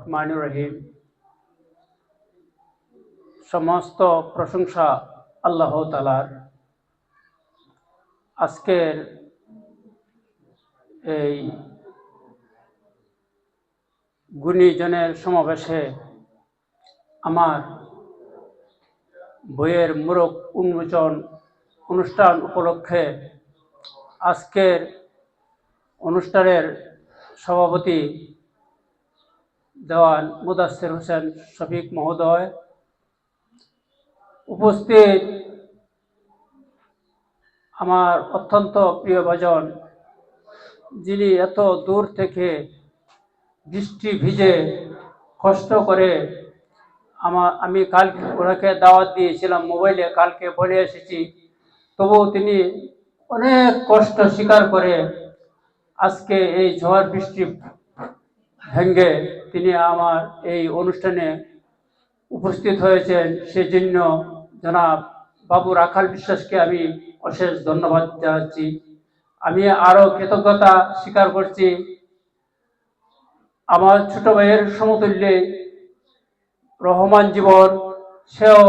রহমানির রহিম। সমস্ত প্রশংসা আল্লাহ তাআলার। আজকের এই গুণীজনের সমাবেশে আমার বইয়ের মোড়ক উন্মোচন অনুষ্ঠান উপলক্ষে আজকের অনুষ্ঠানের সভাপতি দেওয়ান মুদাসসির হোসেন শফিক মহোদয়, উপস্থিত আমার অত্যন্ত প্রিয় ভাজন, যিনি এত দূর থেকে বৃষ্টি ভিজে কষ্ট করে আমি কালকে ওনাকে দাওয়াত দিয়েছিলাম মোবাইলে, কালকে বলে এসেছি, তবুও তিনি অনেক কষ্ট স্বীকার করে আজকে এই ঝড় বৃষ্টি ভেঙ্গে তিনি আমার এই অনুষ্ঠানে উপস্থিত হয়েছেন। সেজন্য জনাব বাবু রাখাল বিশ্বাসকে আমি অশেষ ধন্যবাদ জানাচ্ছি। আমি আরো কৃতজ্ঞতা স্বীকার করছি আমার ছোট ভাইয়ের সমতুল্য রহমান জীবন, সেও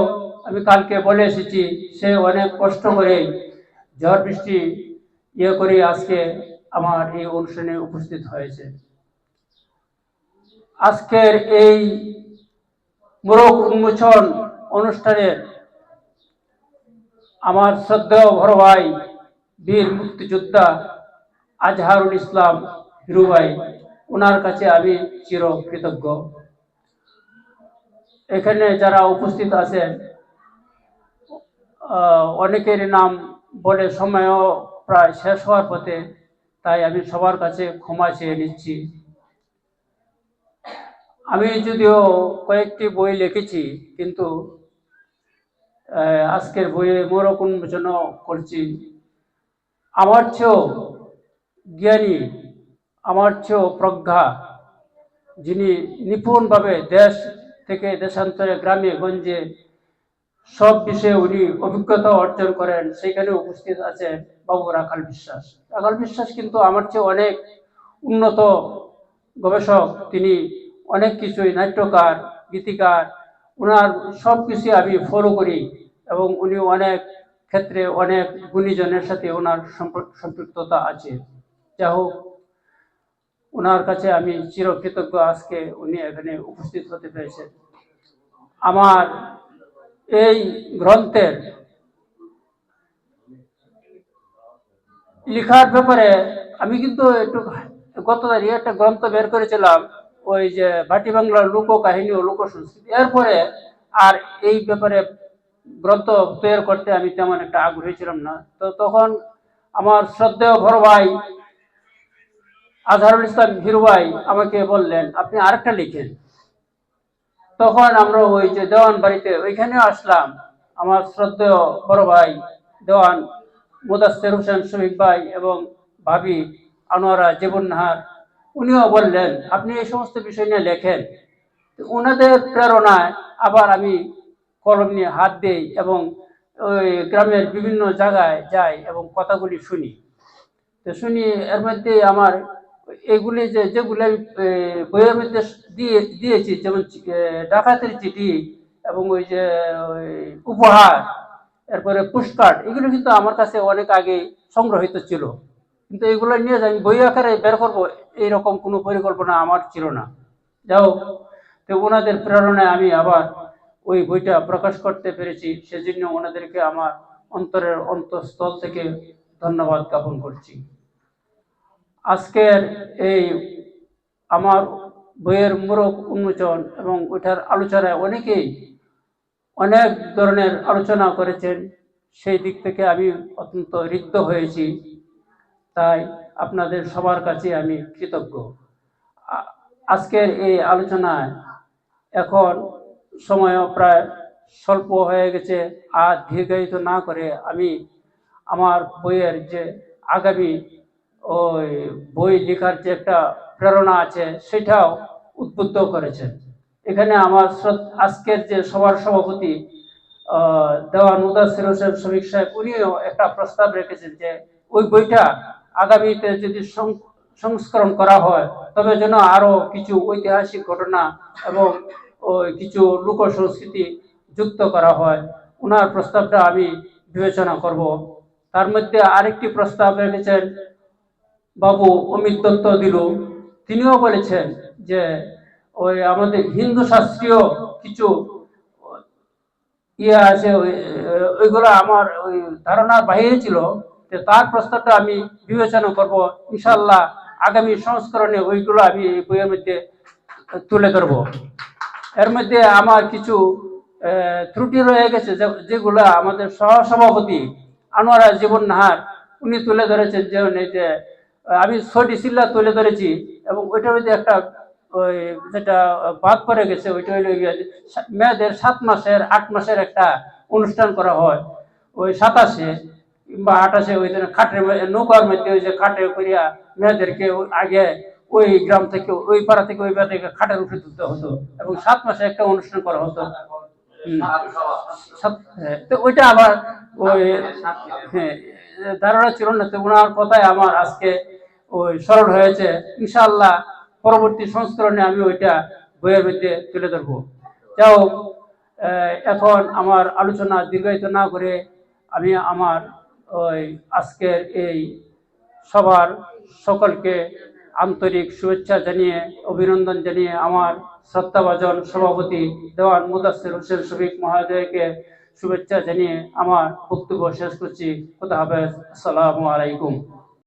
আমি কালকে বলে এসেছি, সে অনেক কষ্ট করে ঝড় বৃষ্টি করে আজকে আমার এই অনুষ্ঠানে উপস্থিত হয়েছে। আজকের এই মোড়ক উন্মোচন অনুষ্ঠানে আমার শ্রদ্ধেয় বড় ভাই বীর মুক্তিযোদ্ধা আজহারুল ইসলাম হিরু ভাই, ওনার কাছে আমি চিরকৃতজ্ঞ। এখানে যারা উপস্থিত আছেন অনেকের নাম বলে সময়ও প্রায় শেষ হওয়ার পথে, তাই আমি সবার কাছে ক্ষমা চেয়ে নিচ্ছি। আমি যদিও কয়েকটি বই লিখেছি, কিন্তু আজকের বইয়ে মোড়ক উন্মোচন করছি। আমার চেয়েও জ্ঞানী, আমার চেয়েও প্রজ্ঞা, যিনি নিপুণভাবে দেশ থেকে দেশান্তরে গ্রামে গঞ্জে সব বিষয়ে উনি অভিজ্ঞতা অর্জন করেন, সেখানে উপস্থিত আছেন বাবু রাখাল বিশ্বাস। রাখাল বিশ্বাস কিন্তু আমার চেয়ে অনেক উন্নত গবেষক, তিনি অনেক কিছুই, নাট্যকার, গীতিকার, ওনার সব কিছু আমি ফলো করি এবং উনি অনেক ক্ষেত্রে অনেক গুণীজনের সাথে ওনার সম্পৃক্ততা আছে। যাই হোক, ওনার কাছে আমি চিরকৃতজ্ঞ আজকে উনি এখানে উপস্থিত হতে পেরেছেন। আমার এই গ্রন্থের লেখার ব্যাপারে আমি কিন্তু একটু গত তারিখে একটা গ্রন্থ বের করেছিলাম, ওই যে ভাটি বাংলার লোক কাহিনী ও লোক সংস্কৃতি। এরপরে আর এই ব্যাপারে গ্রন্থ তৈরি করতে আমি তেমন একটা আগ্রহী ছিলাম না। তো তখন আমার শ্রদ্ধেয় বড় ভাই আজহারুল ইসলাম হিরু ভাই আমাকে বললেন, আপনি আরেকটা লিখেন। তখন আমরা ওই যে দেওয়ান বাড়িতে ওইখানে আসলাম। আমার শ্রদ্ধেয় বড় ভাই দেওয়ান মুদাসসির হোসেন শফিক ভাই এবং ভাবি আনোয়ারা জীবননাহার, উনিও বললেন আপনি এই সমস্ত বিষয় নিয়ে লেখেন। ওনাদের প্রেরণায় আবার আমি কলম নিয়ে হাত দিই এবং ওই গ্রামের বিভিন্ন জায়গায় যাই এবং কথাগুলি শুনি। তো শুনি, এর মধ্যে আমার এগুলি যেগুলি বইয়ের মধ্যে দিয়েছি, যেমন ডাকাতের চিঠি এবং ওই যে উপহার, এরপরে পুস্টকার্ড, এগুলো কিন্তু আমার কাছে অনেক আগে সংগ্রহিত ছিল, কিন্তু এগুলো নিয়ে আমি বই আকারে বের করবো এইরকম কোনো পরিকল্পনা আমার ছিল না। যাও, তো ওনাদের প্রেরণায় আমি আবার ওই বইটা প্রকাশ করতে পেরেছি, সেজন্য ওনাদেরকে আমার অন্তরের অন্তঃস্থল থেকে ধন্যবাদ জ্ঞাপন করছি। আজকের এই আমার বইয়ের মোড়ক উন্মোচন এবং ওইটার আলোচনায় অনেকেই অনেক ধরনের আলোচনা করেছেন, সেই দিক থেকে আমি অত্যন্ত ঋদ্ধ হয়েছি, তাই আপনাদের সবার কাছে আমি কৃতজ্ঞ। আজকের এই আলোচনায় এখন সময়ও প্রায় স্বল্প হয়ে গেছে, আর দীর্ঘায়িত না করে আমি আমার বইয়ের যে আগামী ওই বই লেখার যে একটা প্রেরণা আছে সেটাও উদ্বুদ্ধ করেছেন। এখানে আমার আজকের যে সবার সভাপতি দেওয়ান মুদাসসির হোসেন শফিক সাহেব, উনিও একটা প্রস্তাব রেখেছেন যে ওই বইটা আগামীতে যদি সংস্করণ করা হয় তবে যেন আরো কিছু ঐতিহাসিক ঘটনা এবং ওই কিছু লোক সংস্কৃতি যুক্ত করা হয়। ওনার প্রস্তাবটা আমি বিবেচনা করব। তার মধ্যে আরেকটি প্রস্তাব রেখেছেন বাবু অমিত দত্ত দিলু। তিনিও বলেছেন যে ওই আমাদের হিন্দু শাস্ত্রীয় কিছু ইয়ে আছে, ওইগুলো আমার ওই ধারণার বাইরে ছিল। যে তার প্রস্তাবটা আমি বিবেচনা করব, ইনশাল্লাহ আগামী সংস্করণে ওইগুলো আমি এই বইয়ের মধ্যে তুলে ধরবো। এর মধ্যে আমার কিছু ত্রুটি রয়ে গেছে, যেগুলো আমাদের সহসভাপতি আনোয়ারা জীবন নাহার উনি তুলে ধরেছেন। যেমন এই যে আমি 6টি সিল্লা তুলে ধরেছি, এবং ওইটার মধ্যে একটা ওই যেটা বাদ পড়ে গেছে, ওইটা হইল মেয়েদের 7 মাসের 8 মাসের একটা অনুষ্ঠান করা হয় ওই 27-এ কিংবা 28-এ, ওই খাটের নৌকার মধ্যে ওই যে খাটে করিয়া মেয়েদেরকে আগে ওই গ্রাম থেকে ওই পাড়া থেকে ওই পাড়া থেকে খাটের উঠে তুলতে হতো, এবং 7 মাসে একটা অনুষ্ঠান করা হতো। তো ওইটা আবার ওই হ্যাঁ ধারণা ছিল না, তো ওনার কথায় আমার আজকে ওই স্মরণ হয়েছে। ইনশাআল্লাহ পরবর্তী সংস্করণে আমি ওইটা বইয়ের মধ্যে তুলে ধরবো। যাও, এখন আমার আলোচনা দীর্ঘায়িত না করে আমি আমার ওই আজকের এই সবার সকলকে আন্তরিক শুভেচ্ছা জানিয়ে, অভিনন্দন জানিয়ে, আমার শ্রদ্ধাভাজন সভাপতি দেওয়ান মুদাসসির হোসেন শফিক মহোদয়কে শুভেচ্ছা জানিয়ে আমার বক্তব্য শেষ করছি। খোদা হাফেজ। আসসালামু আলাইকুম।